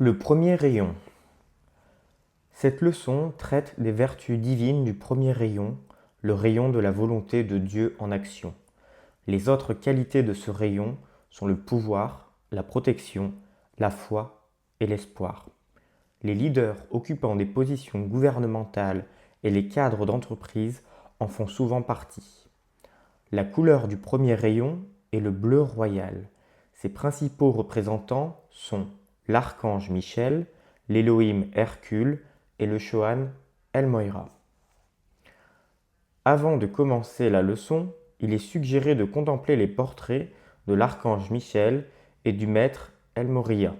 Le premier rayon. Cette leçon traite des vertus divines du premier rayon, le rayon de la volonté de Dieu en action. Les autres qualités de ce rayon sont le pouvoir, la protection, la foi et l'espoir. Les leaders occupant des positions gouvernementales et les cadres d'entreprise en font souvent partie. La couleur du premier rayon est le bleu royal. Ses principaux représentants sont l'archange Michel, l'Élohim Hercule et le Shohan El Moira. Avant de commencer la leçon, il est suggéré de contempler les portraits de l'archange Michel et du maître El Moria.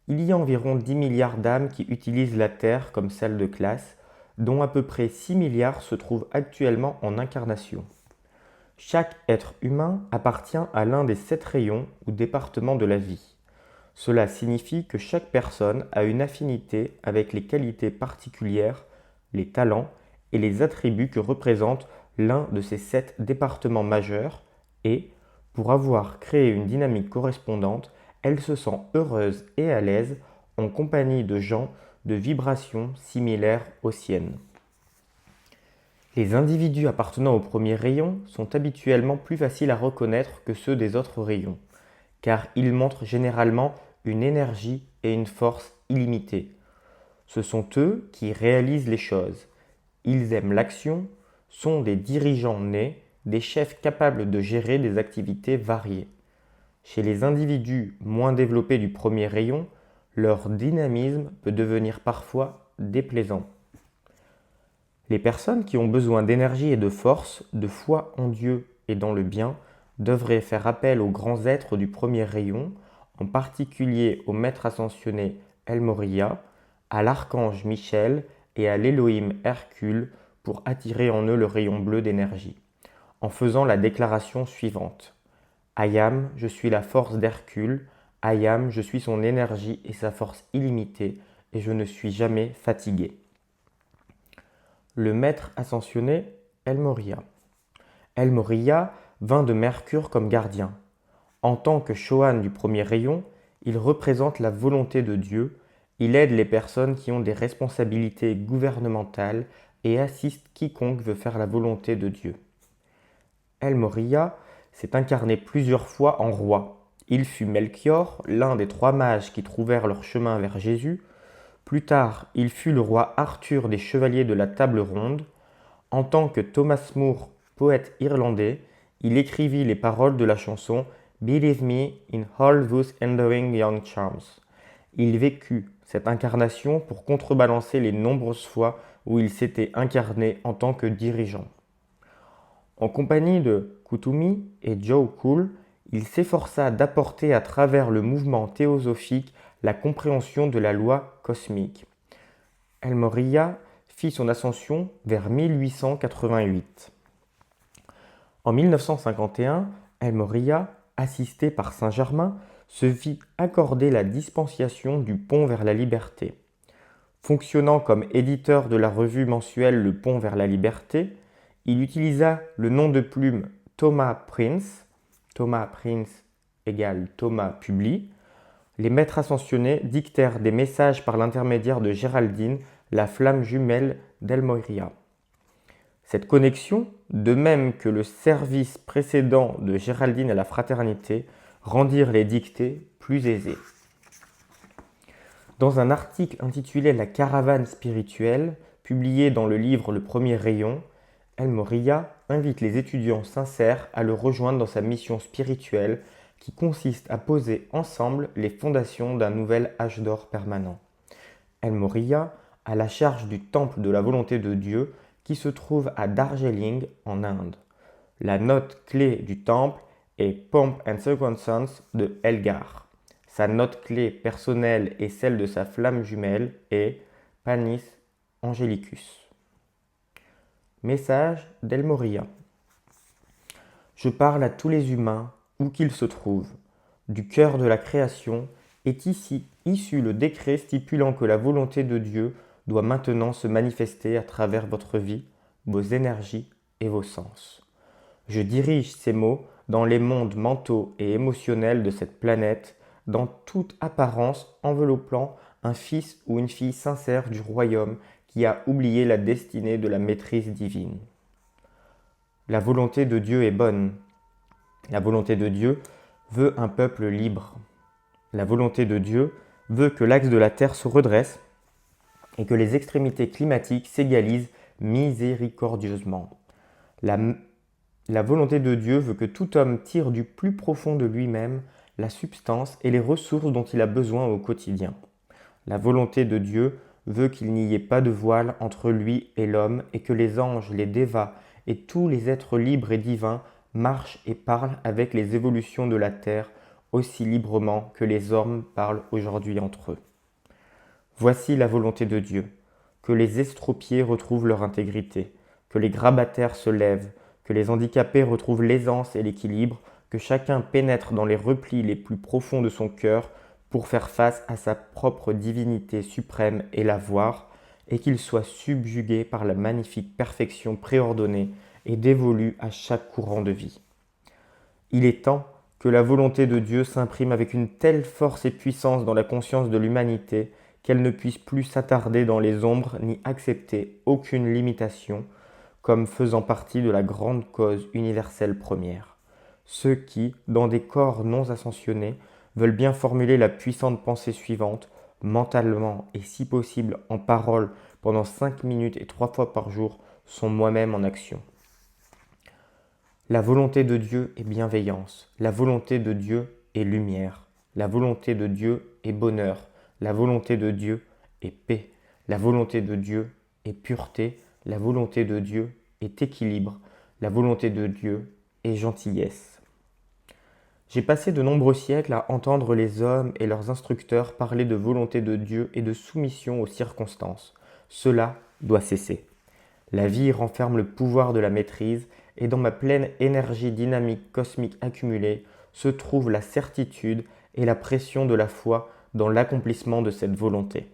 Il y a environ 10 milliards d'âmes qui utilisent la Terre comme salle de classe, dont à peu près 6 milliards se trouvent actuellement en incarnation. Chaque être humain appartient à l'un des 7 rayons ou départements de la vie. Cela signifie que chaque personne a une affinité avec les qualités particulières, les talents et les attributs que représente l'un de ces 7 départements majeurs et, pour avoir créé une dynamique correspondante, elle se sent heureuse et à l'aise en compagnie de gens de vibrations similaires aux siennes. Les individus appartenant au premier rayon sont habituellement plus faciles à reconnaître que ceux des autres rayons, car ils montrent généralement une énergie et une force illimitées. Ce sont eux qui réalisent les choses. Ils aiment l'action, sont des dirigeants nés, des chefs capables de gérer des activités variées. Chez les individus moins développés du premier rayon, leur dynamisme peut devenir parfois déplaisant. Les personnes qui ont besoin d'énergie et de force, de foi en Dieu et dans le bien, devraient faire appel aux grands êtres du premier rayon, en particulier au maître ascensionné El Moria, à l'archange Michel et à l'Élohim Hercule pour attirer en eux le rayon bleu d'énergie, en faisant la déclaration suivante. Ayam, je suis la force d'Hercule, Ayam, je suis son énergie et sa force illimitée, et je ne suis jamais fatigué. Le maître ascensionné El Moria. El Moria vint de Mercure comme gardien. En tant que Shohan du premier rayon, il représente la volonté de Dieu, il aide les personnes qui ont des responsabilités gouvernementales et assiste quiconque veut faire la volonté de Dieu. El Moria s'est incarné plusieurs fois en roi. Il fut Melchior, l'un des 3 mages qui trouvèrent leur chemin vers Jésus. Plus tard, il fut le roi Arthur des Chevaliers de la Table Ronde. En tant que Thomas Moore, poète irlandais, il écrivit les paroles de la chanson Believe me in all those enduring young charms. Il vécut cette incarnation pour contrebalancer les nombreuses fois où il s'était incarné en tant que dirigeant. En compagnie de Kuthumi et Joe Cool, il s'efforça d'apporter à travers le mouvement théosophique la compréhension de la loi cosmique. El Moria fit son ascension vers 1888. En 1951, El Moria, assisté par Saint-Germain, se vit accorder la dispensation du Pont vers la Liberté. Fonctionnant comme éditeur de la revue mensuelle Le Pont vers la Liberté, il utilisa le nom de plume Thomas Prince égale Thomas Publi. Les maîtres ascensionnés dictèrent des messages par l'intermédiaire de Géraldine, la flamme jumelle d'El Moria. Cette connexion, de même que le service précédent de Géraldine à la fraternité, rendirent les dictées plus aisées. Dans un article intitulé La caravane spirituelle, publié dans le livre Le Premier Rayon, El Moria invite les étudiants sincères à le rejoindre dans sa mission spirituelle qui consiste à poser ensemble les fondations d'un nouvel âge d'or permanent. El Moria a la charge du temple de la volonté de Dieu qui se trouve à Darjeeling en Inde. La note clé du temple est Pomp and Circumstance de Elgar. Sa note clé personnelle et celle de sa flamme jumelle est Panis Angelicus. Message d'El Moria. Je parle à tous les humains, où qu'ils se trouvent. Du cœur de la création est ici issu le décret stipulant que la volonté de Dieu doit maintenant se manifester à travers votre vie, vos énergies et vos sens. Je dirige ces mots dans les mondes mentaux et émotionnels de cette planète dans toute apparence enveloppant un fils ou une fille sincère du royaume qui a oublié la destinée de la maîtrise divine. La volonté de Dieu est bonne. La volonté de Dieu veut un peuple libre. La volonté de Dieu veut que l'axe de la terre se redresse et que les extrémités climatiques s'égalisent miséricordieusement. La volonté de Dieu veut que tout homme tire du plus profond de lui-même la substance et les ressources dont il a besoin au quotidien. La volonté de Dieu veut qu'il n'y ait pas de voile entre lui et l'homme et que les anges, les dévas et tous les êtres libres et divins marchent et parlent avec les évolutions de la terre aussi librement que les hommes parlent aujourd'hui entre eux. Voici la volonté de Dieu, que les estropiés retrouvent leur intégrité, que les grabataires se lèvent, que les handicapés retrouvent l'aisance et l'équilibre, que chacun pénètre dans les replis les plus profonds de son cœur pour faire face à sa propre divinité suprême et la voir, et qu'il soit subjugué par la magnifique perfection préordonnée et dévolue à chaque courant de vie. Il est temps que la volonté de Dieu s'imprime avec une telle force et puissance dans la conscience de l'humanité qu'elle ne puisse plus s'attarder dans les ombres ni accepter aucune limitation comme faisant partie de la grande cause universelle première. Ceux qui, dans des corps non ascensionnés, veulent bien formuler la puissante pensée suivante, mentalement et si possible en parole pendant 5 minutes et 3 fois par jour, sont moi-même en action. La volonté de Dieu est bienveillance, la volonté de Dieu est lumière, la volonté de Dieu est bonheur, la volonté de Dieu est paix, la volonté de Dieu est pureté, la volonté de Dieu est équilibre, la volonté de Dieu est gentillesse. J'ai passé de nombreux siècles à entendre les hommes et leurs instructeurs parler de volonté de Dieu et de soumission aux circonstances. Cela doit cesser. La vie renferme le pouvoir de la maîtrise et dans ma pleine énergie dynamique cosmique accumulée se trouve la certitude et la pression de la foi dans l'accomplissement de cette volonté.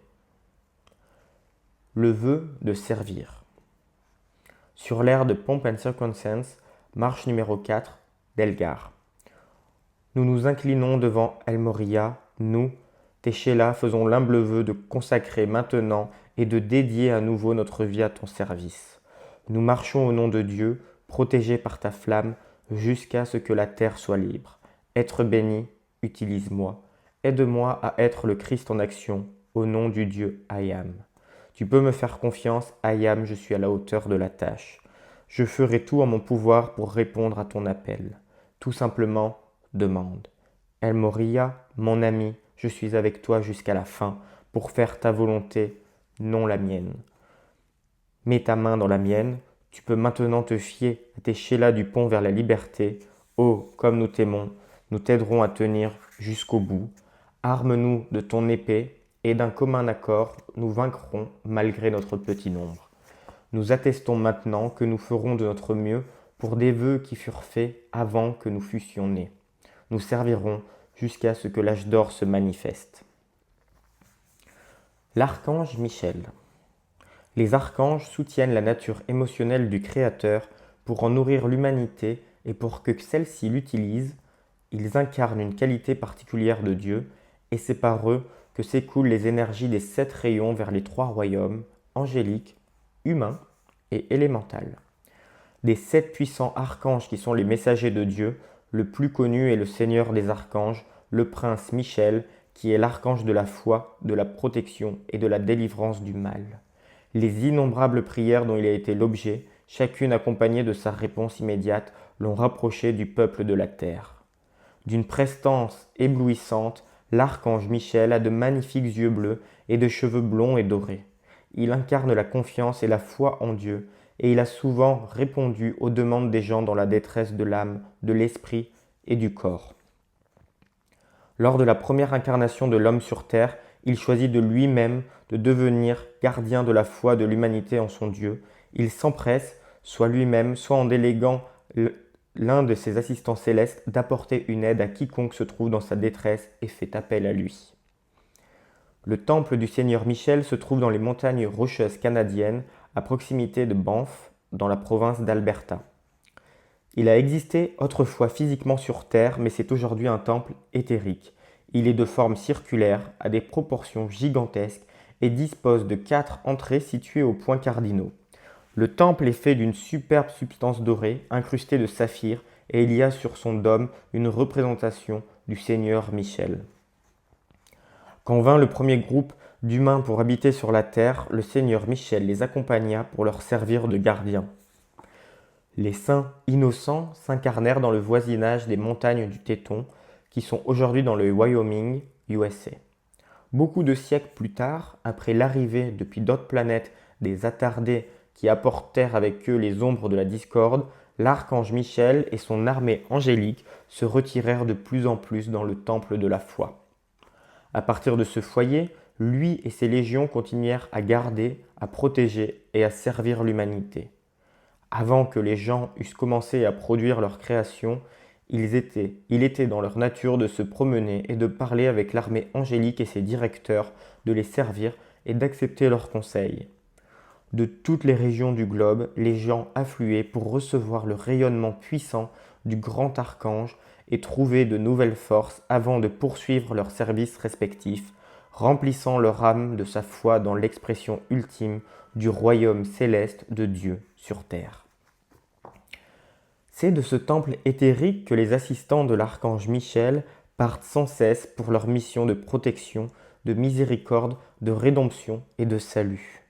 Le vœu de servir. Sur l'air de Pomp and Circumstance, marche numéro 4 d'Elgar. Nous nous inclinons devant El Moria, nous, tes Shélas, faisons l'humble vœu de consacrer maintenant et de dédier à nouveau notre vie à ton service. Nous marchons au nom de Dieu, protégés par ta flamme, jusqu'à ce que la terre soit libre. Être béni, utilise-moi. Aide-moi à être le Christ en action, au nom du Dieu I Am. Tu peux me faire confiance, I Am, je suis à la hauteur de la tâche. Je ferai tout en mon pouvoir pour répondre à ton appel. Tout simplement, demande. El Moria, mon ami, je suis avec toi jusqu'à la fin, pour faire ta volonté, non la mienne. Mets ta main dans la mienne, tu peux maintenant te fier à tes Shélas du pont vers la liberté. Oh, comme nous t'aimons, nous t'aiderons à tenir jusqu'au bout. Arme-nous de ton épée, et d'un commun accord, nous vaincrons malgré notre petit nombre. Nous attestons maintenant que nous ferons de notre mieux pour des vœux qui furent faits avant que nous fussions nés. Nous servirons jusqu'à ce que l'âge d'or se manifeste. L'archange Michel. Les archanges soutiennent la nature émotionnelle du Créateur pour en nourrir l'humanité et pour que celle-ci l'utilise. Ils incarnent une qualité particulière de Dieu et c'est par eux que s'écoulent les énergies des 7 rayons vers les 3 royaumes, angéliques, humains et élémental. Des 7 puissants archanges qui sont les messagers de Dieu, le plus connu est le Seigneur des archanges, le prince Michel, qui est l'archange de la foi, de la protection et de la délivrance du mal. Les innombrables prières dont il a été l'objet, chacune accompagnée de sa réponse immédiate, l'ont rapproché du peuple de la terre. D'une prestance éblouissante, l'archange Michel a de magnifiques yeux bleus et de cheveux blonds et dorés. Il incarne la confiance et la foi en Dieu, et il a souvent répondu aux demandes des gens dans la détresse de l'âme, de l'esprit et du corps. Lors de la première incarnation de l'homme sur terre, il choisit de lui-même de devenir gardien de la foi de l'humanité en son Dieu. Il s'empresse, soit lui-même, soit en déléguant l'un de ses assistants célestes, d'apporter une aide à quiconque se trouve dans sa détresse et fait appel à lui. Le temple du Seigneur Michel se trouve dans les montagnes rocheuses canadiennes, à proximité de Banff, dans la province d'Alberta. Il a existé autrefois physiquement sur Terre, mais c'est aujourd'hui un temple éthérique. Il est de forme circulaire, a des proportions gigantesques et dispose de 4 entrées situées aux points cardinaux. Le temple est fait d'une superbe substance dorée, incrustée de saphir, et il y a sur son dôme une représentation du Seigneur Michel. Quand vint le premier groupe d'humains pour habiter sur la terre, le Seigneur Michel les accompagna pour leur servir de gardiens. Les saints innocents s'incarnèrent dans le voisinage des montagnes du Téton, qui sont aujourd'hui dans le Wyoming, USA. Beaucoup de siècles plus tard, après l'arrivée depuis d'autres planètes des attardés qui apportèrent avec eux les ombres de la discorde, l'archange Michel et son armée angélique se retirèrent de plus en plus dans le temple de la foi. À partir de ce foyer, lui et ses légions continuèrent à garder, à protéger et à servir l'humanité. Avant que les gens eussent commencé à produire leur création, il était dans leur nature de se promener et de parler avec l'armée angélique et ses directeurs, de les servir et d'accepter leurs conseils. De toutes les régions du globe, les gens affluaient pour recevoir le rayonnement puissant du grand archange et trouver de nouvelles forces avant de poursuivre leurs services respectifs, remplissant leur âme de sa foi dans l'expression ultime du royaume céleste de Dieu sur terre. C'est de ce temple éthérique que les assistants de l'archange Michel partent sans cesse pour leur mission de protection, de miséricorde, de rédemption et de salut.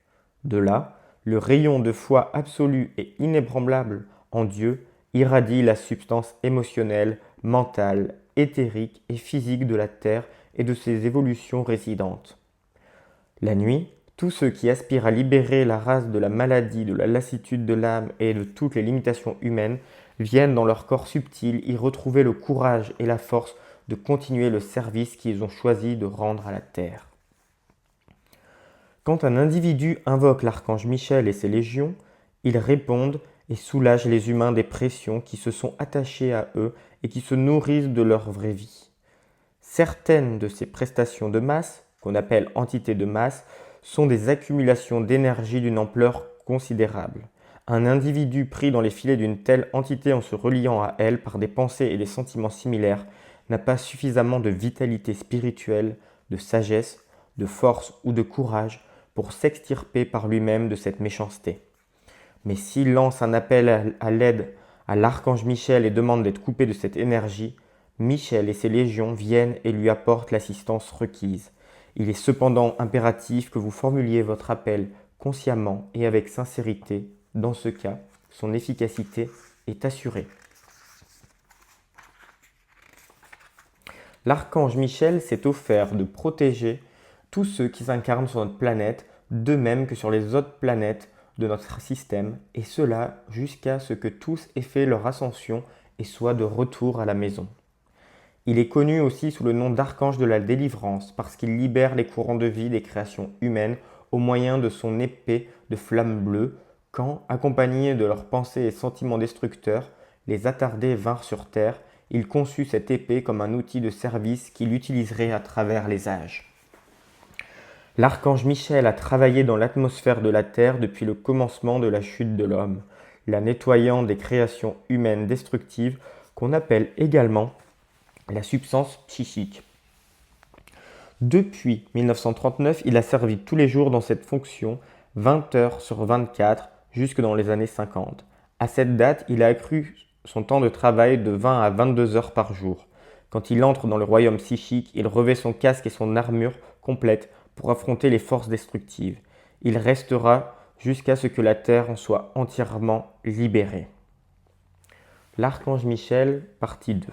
De là, le rayon de foi absolue et inébranlable en Dieu irradie la substance émotionnelle, mentale, éthérique et physique de la terre et de ses évolutions résidentes. La nuit, tous ceux qui aspirent à libérer la race de la maladie, de la lassitude de l'âme et de toutes les limitations humaines viennent dans leur corps subtil y retrouver le courage et la force de continuer le service qu'ils ont choisi de rendre à la terre. Quand un individu invoque l'archange Michel et ses légions, ils répondent et soulagent les humains des pressions qui se sont attachées à eux et qui se nourrissent de leur vraie vie. Certaines de ces prestations de masse, qu'on appelle entités de masse, sont des accumulations d'énergie d'une ampleur considérable. Un individu pris dans les filets d'une telle entité en se reliant à elle par des pensées et des sentiments similaires n'a pas suffisamment de vitalité spirituelle, de sagesse, de force ou de courage pour s'extirper par lui-même de cette méchanceté. Mais s'il lance un appel à l'aide à l'archange Michel et demande d'être coupé de cette énergie, Michel et ses légions viennent et lui apportent l'assistance requise. Il est cependant impératif que vous formuliez votre appel consciemment et avec sincérité. Dans ce cas, son efficacité est assurée. L'archange Michel s'est offert de protéger tous ceux qui s'incarnent sur notre planète, de même que sur les autres planètes de notre système, et cela jusqu'à ce que tous aient fait leur ascension et soient de retour à la maison. Il est connu aussi sous le nom d'archange de la délivrance, parce qu'il libère les courants de vie des créations humaines au moyen de son épée de flamme bleue, quand, accompagnés de leurs pensées et sentiments destructeurs, les attardés vinrent sur terre, il conçut cette épée comme un outil de service qu'il utiliserait à travers les âges. L'archange Michel a travaillé dans l'atmosphère de la terre depuis le commencement de la chute de l'homme, la nettoyant des créations humaines destructives qu'on appelle également la substance psychique. Depuis 1939, il a servi tous les jours dans cette fonction, 20 heures sur 24, jusque dans les années 50. À cette date, il a accru son temps de travail de 20 à 22 heures par jour. Quand il entre dans le royaume psychique, il revêt son casque et son armure complète pour affronter les forces destructives. Il restera jusqu'à ce que la terre en soit entièrement libérée. L'archange Michel, partie 2.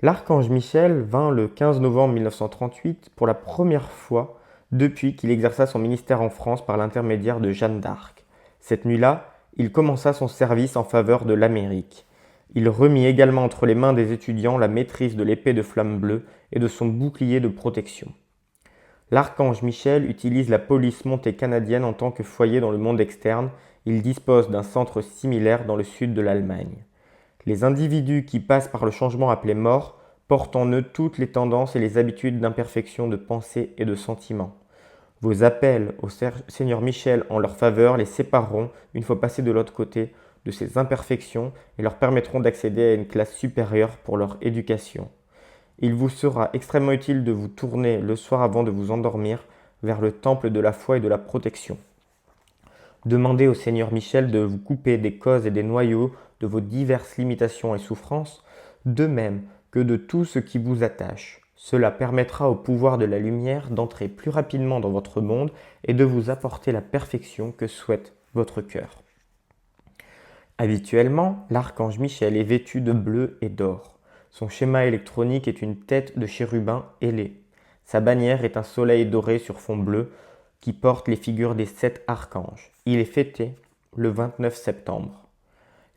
L'archange Michel vint le 15 novembre 1938 pour la première fois depuis qu'il exerça son ministère en France par l'intermédiaire de Jeanne d'Arc. Cette nuit-là, il commença son service en faveur de l'Amérique. Il remit également entre les mains des étudiants la maîtrise de l'épée de flamme bleue et de son bouclier de protection. L'archange Michel utilise la police montée canadienne en tant que foyer dans le monde externe. Il dispose d'un centre similaire dans le sud de l'Allemagne. Les individus qui passent par le changement appelé mort portent en eux toutes les tendances et les habitudes d'imperfection de pensée et de sentiment. Vos appels au Seigneur Michel en leur faveur les sépareront, une fois passés de l'autre côté, de ces imperfections et leur permettront d'accéder à une classe supérieure pour leur éducation. Il vous sera extrêmement utile de vous tourner le soir avant de vous endormir vers le temple de la foi et de la protection. Demandez au Seigneur Michel de vous couper des causes et des noyaux de vos diverses limitations et souffrances, de même que de tout ce qui vous attache. Cela permettra au pouvoir de la lumière d'entrer plus rapidement dans votre monde et de vous apporter la perfection que souhaite votre cœur. Habituellement, l'archange Michel est vêtu de bleu et d'or. Son schéma électronique est une tête de chérubin ailé. Sa bannière est un soleil doré sur fond bleu qui porte les figures des 7 archanges. Il est fêté le 29 septembre.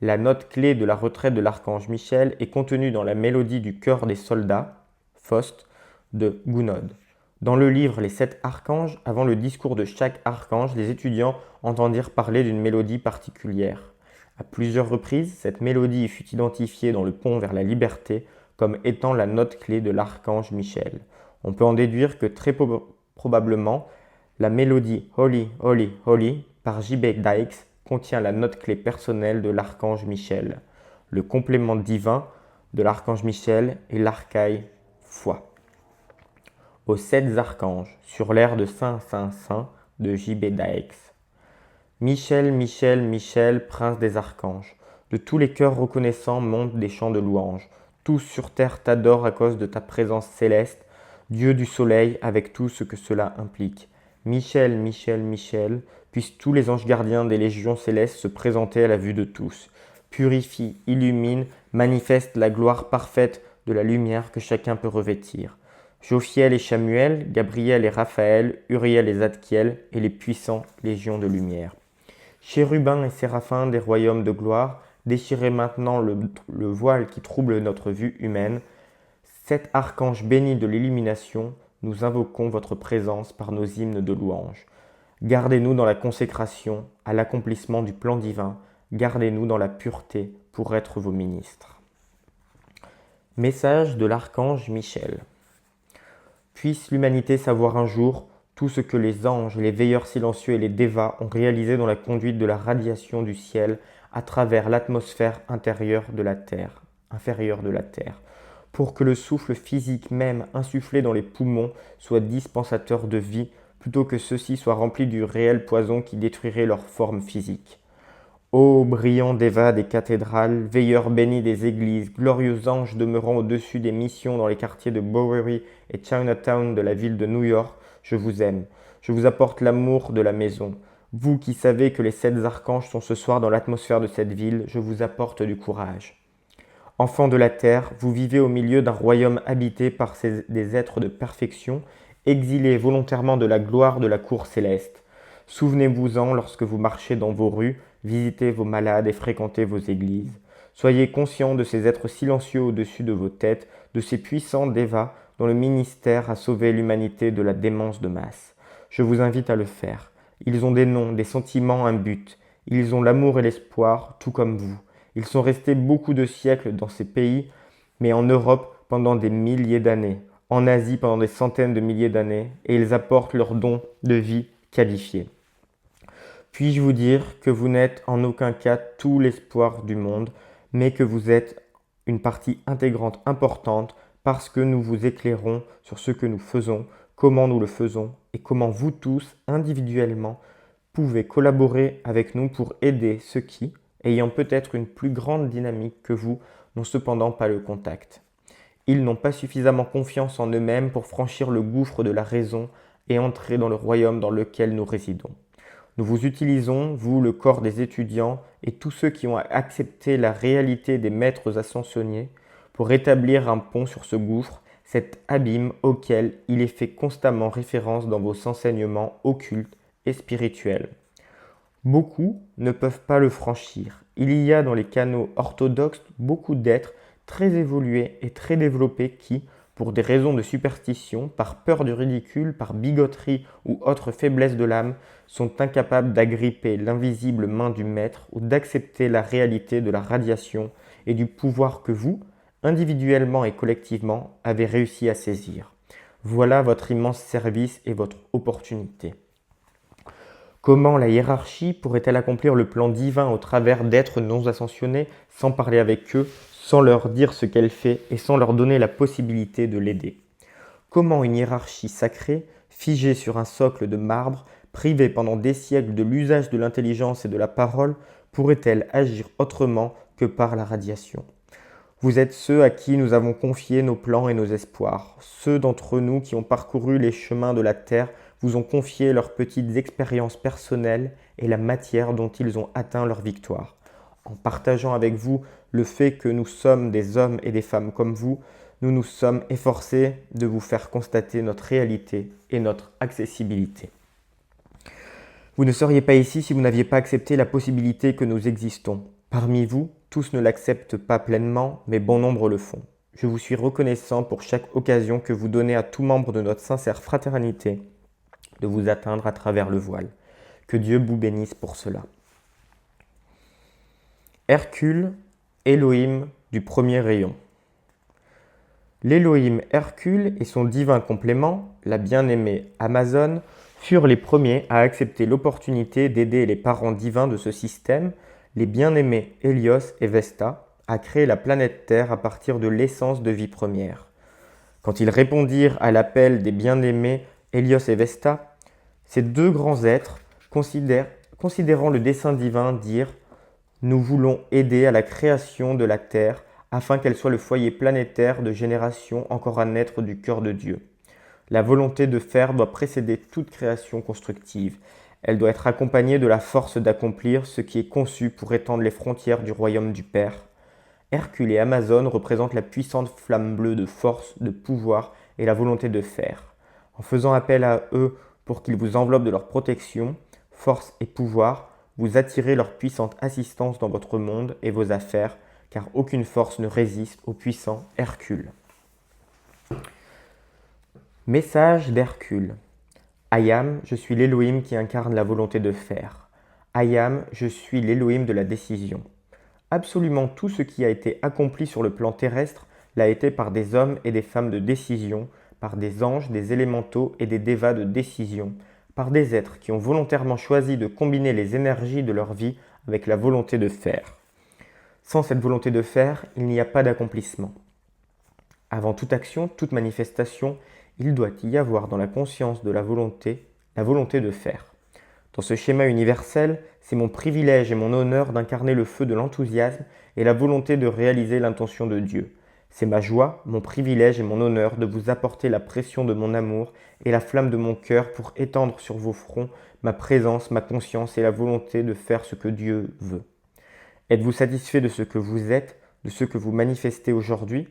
La note clé de la retraite de l'archange Michel est contenue dans la mélodie du chœur des soldats, Faust, de Gounod. Dans le livre Les 7 archanges, avant le discours de chaque archange, les étudiants entendirent parler d'une mélodie particulière. À plusieurs reprises, cette mélodie fut identifiée dans le pont vers la liberté comme étant la note clé de l'archange Michel. On peut en déduire que très probablement, la mélodie Holy, Holy, Holy par J.B. Dykes contient la note clé personnelle de l'archange Michel. Le complément divin de l'archange Michel est l'archaï foi. Aux 7 archanges, sur l'air de Saint, Saint, Saint de J.B. Dykes. Michel, Michel, Michel, prince des archanges, de tous les cœurs reconnaissants montent des chants de louanges. Tous sur terre t'adorent à cause de ta présence céleste, Dieu du soleil avec tout ce que cela implique. Michel, Michel, Michel, puissent tous les anges gardiens des légions célestes se présenter à la vue de tous. Purifie, illumine, manifeste la gloire parfaite de la lumière que chacun peut revêtir. Jophiel et Chamuel, Gabriel et Raphaël, Uriel et Zadkiel et les puissants légions de lumière. Chérubins et séraphins des royaumes de gloire, déchirez maintenant le voile qui trouble notre vue humaine. 7 archanges bénis de l'illumination, nous invoquons votre présence par nos hymnes de louange. Gardez-nous dans la consécration à l'accomplissement du plan divin, gardez-nous dans la pureté pour être vos ministres. Message de l'archange Michel. Puisse l'humanité savoir un jour tout ce que les anges, les veilleurs silencieux et les dévas ont réalisé dans la conduite de la radiation du ciel à travers l'atmosphère inférieure de la Terre, pour que le souffle physique même insufflé dans les poumons soit dispensateur de vie, plutôt que ceux-ci soient remplis du réel poison qui détruirait leur forme physique. Ô brillants dévas des cathédrales, veilleurs bénis des églises, glorieux anges demeurant au-dessus des missions dans les quartiers de Bowery et Chinatown de la ville de New York, je vous aime. Je vous apporte l'amour de la maison. Vous qui savez que les 7 archanges sont ce soir dans l'atmosphère de cette ville, je vous apporte du courage. Enfants de la terre, vous vivez au milieu d'un royaume habité par des êtres de perfection, exilés volontairement de la gloire de la cour céleste. Souvenez-vous-en lorsque vous marchez dans vos rues, visitez vos malades et fréquentez vos églises. Soyez conscients de ces êtres silencieux au-dessus de vos têtes, de ces puissants dévas dont le ministère a sauvé l'humanité de la démence de masse. Je vous invite à le faire. Ils ont des noms, des sentiments, un but. Ils ont l'amour et l'espoir, tout comme vous. Ils sont restés beaucoup de siècles dans ces pays, mais en Europe pendant des milliers d'années, en Asie pendant des centaines de milliers d'années, et ils apportent leur don de vie qualifié. Puis-je vous dire que vous n'êtes en aucun cas tout l'espoir du monde, mais que vous êtes une partie intégrante importante parce que nous vous éclairons sur ce que nous faisons, comment nous le faisons et comment vous tous, individuellement, pouvez collaborer avec nous pour aider ceux qui, ayant peut-être une plus grande dynamique que vous, n'ont cependant pas le contact. Ils n'ont pas suffisamment confiance en eux-mêmes pour franchir le gouffre de la raison et entrer dans le royaume dans lequel nous résidons. Nous vous utilisons, vous, le corps des étudiants et tous ceux qui ont accepté la réalité des maîtres ascensionnés, pour établir un pont sur ce gouffre, cet abîme auquel il est fait constamment référence dans vos enseignements occultes et spirituels. Beaucoup ne peuvent pas le franchir. Il y a dans les canaux orthodoxes beaucoup d'êtres très évolués et très développés qui, pour des raisons de superstition, par peur du ridicule, par bigoterie ou autre faiblesse de l'âme, sont incapables d'agripper l'invisible main du maître ou d'accepter la réalité de la radiation et du pouvoir que vous, individuellement et collectivement, avez réussi à saisir. Voilà votre immense service et votre opportunité. Comment la hiérarchie pourrait-elle accomplir le plan divin au travers d'êtres non ascensionnés sans parler avec eux, sans leur dire ce qu'elle fait et sans leur donner la possibilité de l'aider. Comment une hiérarchie sacrée, figée sur un socle de marbre, privée pendant des siècles de l'usage de l'intelligence et de la parole, pourrait-elle agir autrement que par la radiation ? Vous êtes ceux à qui nous avons confié nos plans et nos espoirs. Ceux d'entre nous qui ont parcouru les chemins de la terre vous ont confié leurs petites expériences personnelles et la matière dont ils ont atteint leur victoire. En partageant avec vous le fait que nous sommes des hommes et des femmes comme vous, nous nous sommes efforcés de vous faire constater notre réalité et notre accessibilité. Vous ne seriez pas ici si vous n'aviez pas accepté la possibilité que nous existons. Parmi vous, tous ne l'acceptent pas pleinement, mais bon nombre le font. Je vous suis reconnaissant pour chaque occasion que vous donnez à tout membre de notre sincère fraternité de vous atteindre à travers le voile. Que Dieu vous bénisse pour cela. Hercule, Elohim du premier rayon. L'Elohim Hercule et son divin complément, la bien-aimée Amazone, furent les premiers à accepter l'opportunité d'aider les parents divins de ce système, les bien-aimés Hélios et Vesta, à créer la planète Terre à partir de l'essence de vie première. Quand ils répondirent à l'appel des bien-aimés Hélios et Vesta, ces deux grands êtres, considérant le dessein divin, dirent « Nous voulons aider à la création de la Terre afin qu'elle soit le foyer planétaire de générations encore à naître du cœur de Dieu. La volonté de faire doit précéder toute création constructive. Elle doit être accompagnée de la force d'accomplir ce qui est conçu pour étendre les frontières du royaume du Père. Hercule et Amazone représentent la puissante flamme bleue de force, de pouvoir et la volonté de faire. En faisant appel à eux pour qu'ils vous enveloppent de leur protection, force et pouvoir, vous attirez leur puissante assistance dans votre monde et vos affaires, car aucune force ne résiste au puissant Hercule. Message d'Hercule. Ayam, je suis l'Elohim qui incarne la volonté de faire. Ayam, je suis l'Elohim de la décision. Absolument tout ce qui a été accompli sur le plan terrestre l'a été par des hommes et des femmes de décision, par des anges, des élémentaux et des dévas de décision, par des êtres qui ont volontairement choisi de combiner les énergies de leur vie avec la volonté de faire. Sans cette volonté de faire, il n'y a pas d'accomplissement. Avant toute action, toute manifestation, il doit y avoir dans la conscience de la volonté de faire. Dans ce schéma universel, c'est mon privilège et mon honneur d'incarner le feu de l'enthousiasme et la volonté de réaliser l'intention de Dieu. C'est ma joie, mon privilège et mon honneur de vous apporter la pression de mon amour et la flamme de mon cœur pour étendre sur vos fronts ma présence, ma conscience et la volonté de faire ce que Dieu veut. Êtes-vous satisfait de ce que vous êtes, de ce que vous manifestez aujourd'hui ?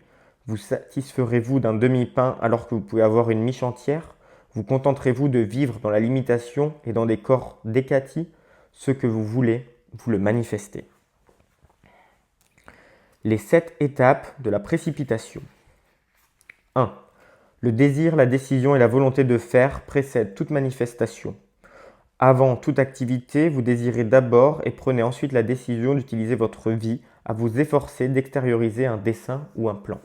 Vous satisferez-vous d'un demi-pain alors que vous pouvez avoir une miche entière ? Vous contenterez-vous de vivre dans la limitation et dans des corps décatis ? Ce que vous voulez, vous le manifestez. Les 7 étapes de la précipitation. 1. Le désir, la décision et la volonté de faire précèdent toute manifestation. Avant toute activité, vous désirez d'abord et prenez ensuite la décision d'utiliser votre vie à vous efforcer d'extérioriser un dessein ou un plan.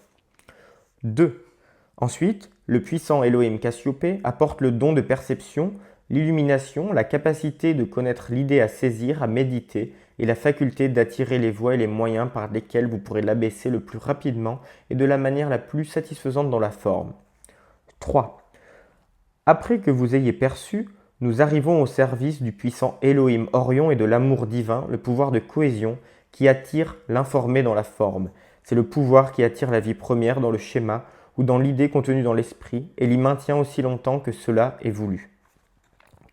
2. Ensuite, le puissant Elohim Cassiopée apporte le don de perception, l'illumination, la capacité de connaître l'idée à saisir, à méditer et la faculté d'attirer les voies et les moyens par lesquels vous pourrez l'abaisser le plus rapidement et de la manière la plus satisfaisante dans la forme. 3. Après que vous ayez perçu, nous arrivons au service du puissant Elohim Orion et de l'amour divin, le pouvoir de cohésion qui attire l'informé dans la forme. C'est le pouvoir qui attire la vie première dans le schéma ou dans l'idée contenue dans l'esprit et l'y maintient aussi longtemps que cela est voulu.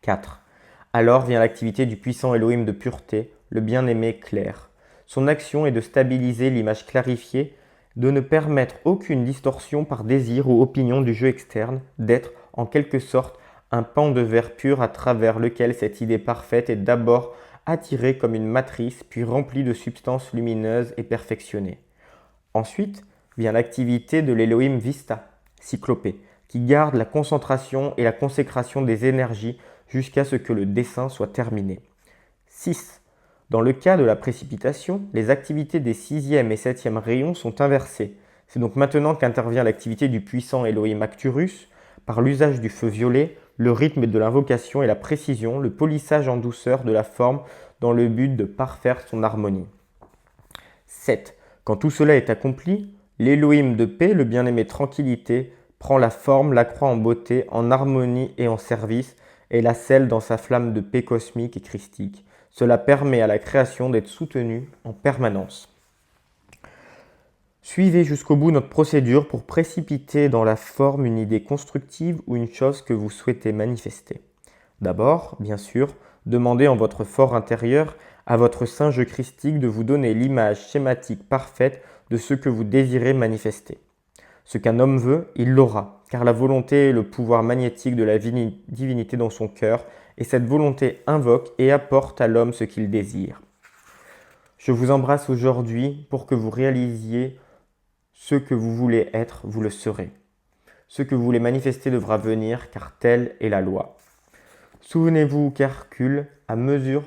4. Alors vient l'activité du puissant Elohim de pureté, le bien-aimé clair. Son action est de stabiliser l'image clarifiée, de ne permettre aucune distorsion par désir ou opinion du jeu externe, d'être en quelque sorte un pan de verre pur à travers lequel cette idée parfaite est d'abord attirée comme une matrice, puis remplie de substances lumineuses et perfectionnées. Ensuite vient l'activité de l'Elohim Vista, cyclopée, qui garde la concentration et la consécration des énergies jusqu'à ce que le dessin soit terminé. 6. Dans le cas de la précipitation, les activités des 6e et 7e rayons sont inversées. C'est donc maintenant qu'intervient l'activité du puissant Elohim Acturus, par l'usage du feu violet, le rythme de l'invocation et la précision, le polissage en douceur de la forme dans le but de parfaire son harmonie. 7. Quand tout cela est accompli, l'Élohim de paix, le bien-aimé tranquillité, prend la forme, la croix en beauté, en harmonie et en service, et la scelle dans sa flamme de paix cosmique et christique. Cela permet à la création d'être soutenue en permanence. Suivez jusqu'au bout notre procédure pour précipiter dans la forme une idée constructive ou une chose que vous souhaitez manifester. D'abord, bien sûr, demandez en votre fort intérieur à votre singe christique de vous donner l'image schématique parfaite de ce que vous désirez manifester. Ce qu'un homme veut, il l'aura, car la volonté est le pouvoir magnétique de la divinité dans son cœur, et cette volonté invoque et apporte à l'homme ce qu'il désire. Je vous embrasse aujourd'hui pour que vous réalisiez ce que vous voulez être, vous le serez. Ce que vous voulez manifester devra venir, car telle est la loi. Souvenez-vous d'Hercule à mesure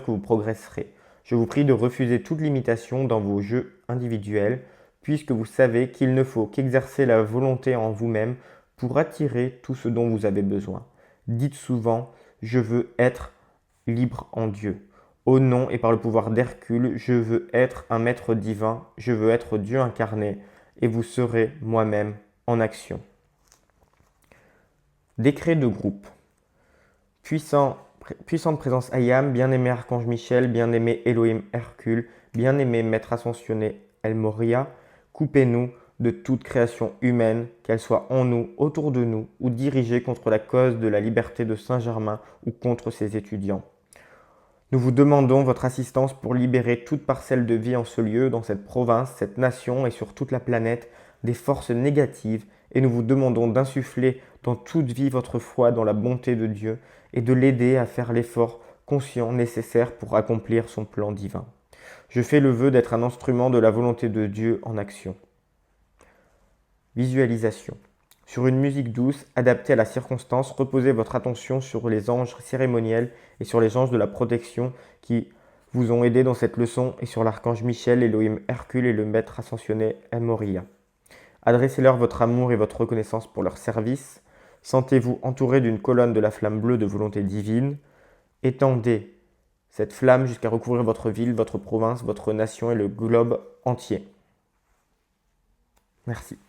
que vous progresserez. Je vous prie de refuser toute limitation dans vos jeux individuels, puisque vous savez qu'il ne faut qu'exercer la volonté en vous-même pour attirer tout ce dont vous avez besoin. Dites souvent « Je veux être libre en Dieu ». Au nom et par le pouvoir d'Hercule, je veux être un maître divin, je veux être Dieu incarné, et vous serez moi-même en action. Décret de groupe. Puissante présence Ayam, bien-aimé Archange Michel, bien-aimé Elohim Hercule, bien-aimé Maître ascensionné El Moria, coupez-nous de toute création humaine, qu'elle soit en nous, autour de nous, ou dirigée contre la cause de la liberté de Saint-Germain ou contre ses étudiants. Nous vous demandons votre assistance pour libérer toute parcelle de vie en ce lieu, dans cette province, cette nation et sur toute la planète, des forces négatives, et nous vous demandons d'insuffler dans toute vie votre foi dans la bonté de Dieu et de l'aider à faire l'effort conscient nécessaire pour accomplir son plan divin. Je fais le vœu d'être un instrument de la volonté de Dieu en action. Visualisation. Sur une musique douce, adaptée à la circonstance, reposez votre attention sur les anges cérémoniels et sur les anges de la protection qui vous ont aidé dans cette leçon et sur l'archange Michel, Elohim Hercule et le maître ascensionné El Moria. Adressez-leur votre amour et votre reconnaissance pour leur service. Sentez-vous entouré d'une colonne de la flamme bleue de volonté divine. Étendez cette flamme jusqu'à recouvrir votre ville, votre province, votre nation et le globe entier. Merci.